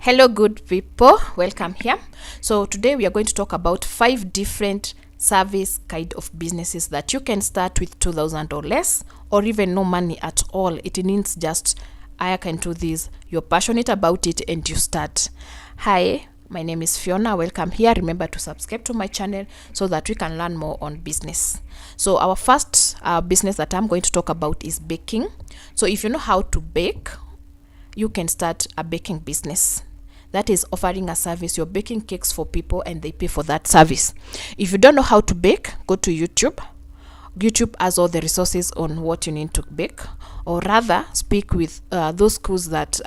Hello, good people. Welcome here. So today we are going to talk about 5 different service kind of businesses that you can start with 2,000 or less, or even no money at all. It needs just I can do this. You're passionate about it and you start. Hi, my name is Fiona. Welcome here. Remember to subscribe to my channel so that we can learn more on business. So our first business that I'm going to talk about is baking. So if you know how to bake, you can start a baking business. That is offering a service. You're baking cakes for people and they pay for that service. If you don't know how to bake, go to YouTube. YouTube has all the resources on what you need to bake, or rather speak with those schools that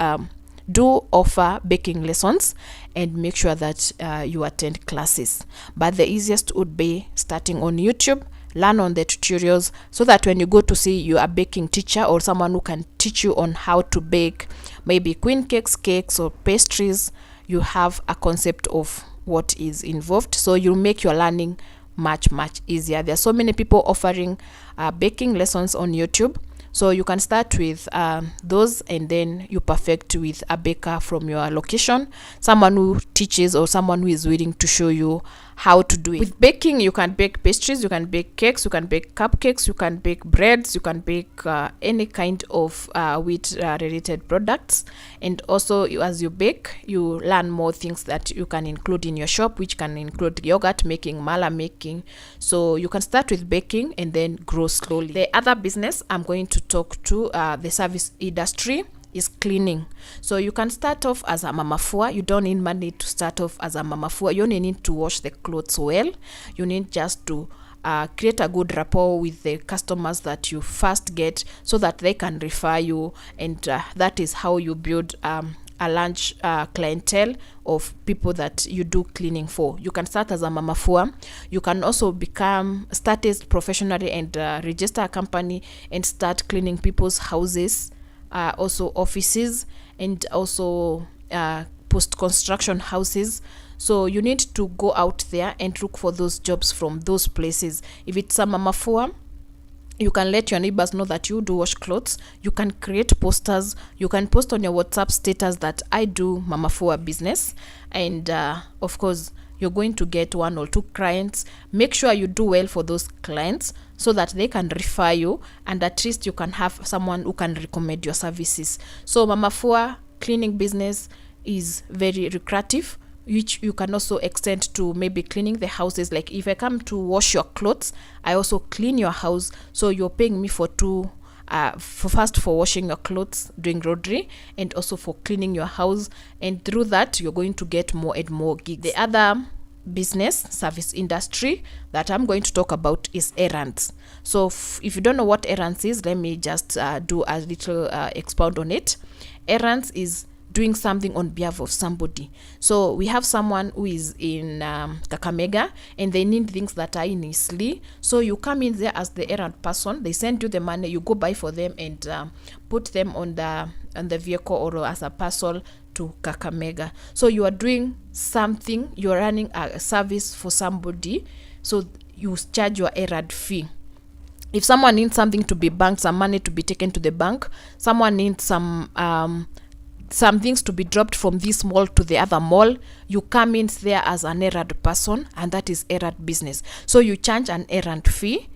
do offer baking lessons and make sure that you attend classes. But the easiest would be starting on YouTube, learn on the tutorials, so that when you go to see your baking teacher or someone who can teach you on how to bake maybe queen cakes or pastries, you have a concept of what is involved, so you make your learning much easier. There are so many people offering baking lessons on YouTube, so you can start with those, and then you perfect with a baker from your location, someone who teaches or someone who is willing to show you how to do it. With baking, you can bake pastries, you can bake cakes, you can bake cupcakes, you can bake breads, you can bake any kind of wheat related products. And also, as you bake, you learn more things that you can include in your shop, which can include yogurt making, mala making. So you can start with baking and then grow slowly. The other business I'm going to talk to, the service industry, is cleaning. So you can start off as a mama fua. You don't need money to start off as a mama fua. You only need to wash the clothes well. You need just to create a good rapport with the customers that you first get, so that they can refer you, and that is how you build a large clientele of people that you do cleaning for. You can start as a mama fua. You can also start as professionally and register a company and start cleaning people's houses, also offices, and also post-construction houses. So you need to go out there and look for those jobs from those places. If it's a mama fua, you can let your neighbors know that you do wash clothes. You can create posters. You can post on your WhatsApp status that I do mama fua business, and of course you're going to get 1 or 2 clients. Make sure you do well for those clients so that they can refer you, and at least you can have someone who can recommend your services. So mama fua cleaning business is very lucrative, which you can also extend to maybe cleaning the houses. Like if I come to wash your clothes, I also clean your house. So you're paying me for for washing your clothes, doing laundry, and also for cleaning your house. And through that, you're going to get more and more gigs. The other business service industry that I'm going to talk about is errands. So if you don't know what errands is, let me just do a little expound on it. Errands is doing something on behalf of somebody. So we have someone who is in Kakamega and they need things that are in Eastleigh. So you come in there as the errand person. They send you the money. You go buy for them and put them on the vehicle or as a parcel to Kakamega. So you are doing something. You are running a service for somebody. So you charge your errand fee. If someone needs something to be banked, some money to be taken to the bank, someone needs some things to be dropped from this mall to the other mall, you come in there as an errand person, and that is errand business. So you charge an errand fee,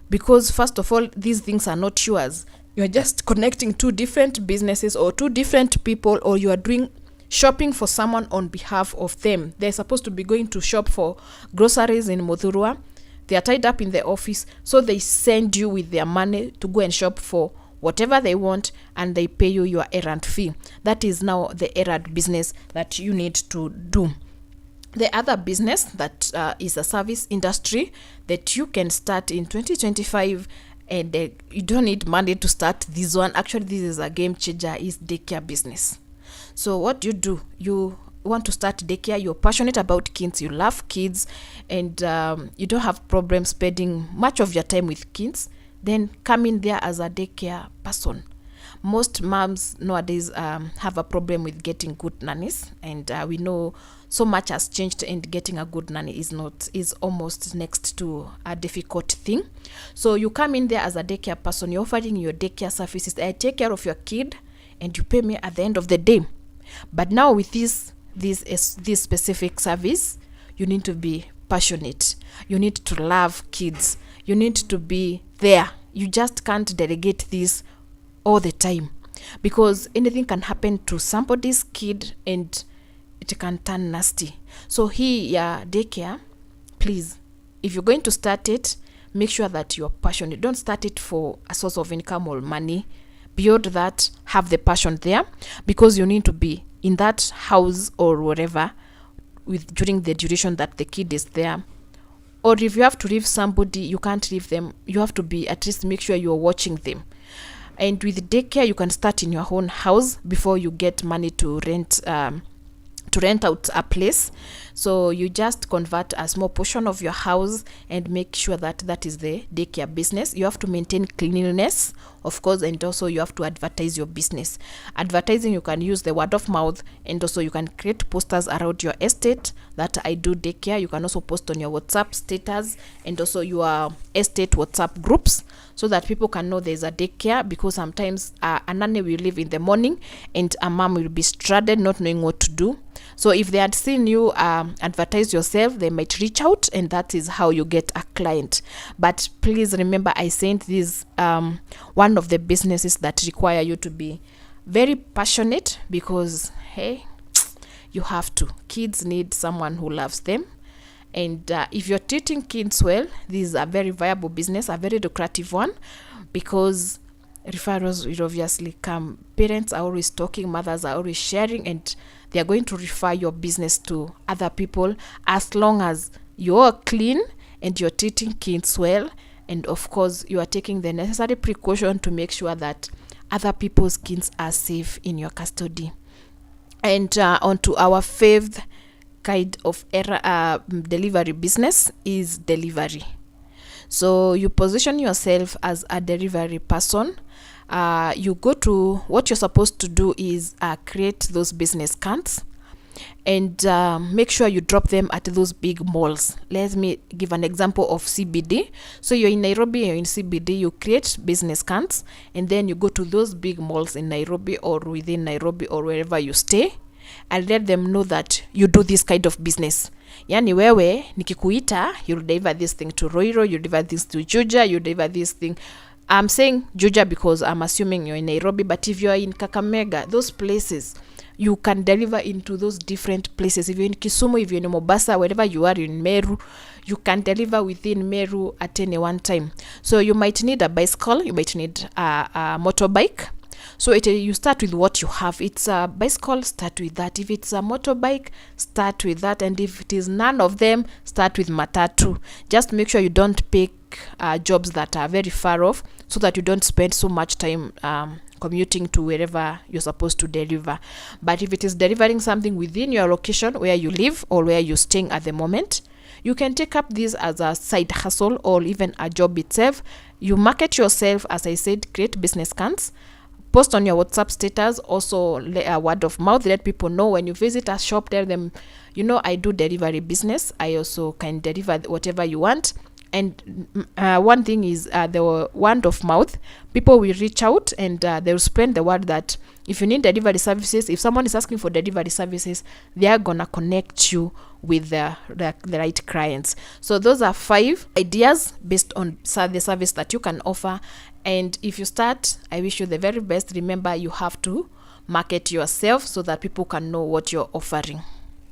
because first of all, these things are not yours. You're just connecting 2 different businesses or 2 different people, or you are doing shopping for someone on behalf of them. They're supposed to be going to shop for groceries in Muthurwa. They are tied up in the office, so they send you with their money to go and shop for whatever they want, and they pay you your errand fee. That is now the errand business that you need to do. The other business that is a service industry that you can start in 2025, and you don't need money to start this one. Actually, this is a game changer, is daycare business. So what do, you want to start daycare, you're passionate about kids, you love kids, and you don't have problems spending much of your time with kids, then come in there as a daycare person. Most moms nowadays have a problem with getting good nannies, and we know so much has changed, and getting a good nanny is almost next to a difficult thing. So you come in there as a daycare person, you're offering your daycare services. I take care of your kid and you pay me at the end of the day. But now with this this specific service, you need to be passionate. You need to love kids. You need to be there. You just can't delegate this all the time, because anything can happen to somebody's kid and it can turn nasty. So here, daycare, please, if you're going to start it, make sure that you're passionate. Don't start it for a source of income or money. Beyond that, have the passion there, because you need to be in that house or wherever during the duration that the kid is there. Or if you have to leave somebody, you can't leave them. You have to be, at least make sure you're watching them. And with daycare, you can start in your own house before you get money to rent out a place. So you just convert a small portion of your house and make sure that that is the daycare business. You have to maintain cleanliness, of course, and also you have to advertise your business. Advertising, you can use the word of mouth, and also you can create posters around your estate that I do daycare. You can also post on your WhatsApp status and also your estate WhatsApp groups, so that people can know there's a daycare, because sometimes a nanny will leave in the morning and a mom will be stranded not knowing what to do. So if they had seen you advertise yourself, they might reach out, and that is how you get a client. But please remember, I said this one of the businesses that require you to be very passionate, because hey, you have to. Kids need someone who loves them. And if you're treating kids well, this is a very viable business, a very lucrative one, because referrals will obviously come. Parents are always talking, mothers are always sharing, and they are going to refer your business to other people, as long as you're clean and you're treating kids well, and of course you are taking the necessary precaution to make sure that other people's kids are safe in your custody. And on to our fifth kind of delivery business is delivery. So you position yourself as a delivery person. You go to, what you're supposed to do is create those business cards, and make sure you drop them at those big malls. Let me give an example of CBD. So you're in Nairobi, you're in CBD, you create business cards, and then you go to those big malls in Nairobi or within Nairobi or wherever you stay, and let them know that you do this kind of business. Yani wewe nikikuita, you deliver this thing to Roiro, you deliver this to Juja, you deliver this thing. I'm saying Juja because I'm assuming you're in Nairobi, but if you're in Kakamega, those places, you can deliver into those different places. If you're in Kisumu, if you're in Mombasa, wherever you are in Meru, you can deliver within Meru at any one time. So you might need a bicycle, you might need a motorbike. So you start with what you have. It's a bicycle, start with that. If it's a motorbike, start with that. And if it is none of them, start with matatu. Just make sure you don't pick jobs that are very far off, so that you don't spend so much time commuting to wherever you're supposed to deliver. But if it is delivering something within your location where you live or where you're staying at the moment, you can take up this as a side hustle or even a job itself. You market yourself, as I said, create business cards, post on your WhatsApp status, also a word of mouth, let people know. When you visit a shop, tell them, I do delivery business. I also can deliver whatever you want. And one thing is the word of mouth. People will reach out and they will spread the word that if you need delivery services, if someone is asking for delivery services, they are gonna connect you with the right clients. So those are 5 ideas based on the service that you can offer. And if you start, I wish you the very best. Remember, you have to market yourself so that people can know what you're offering.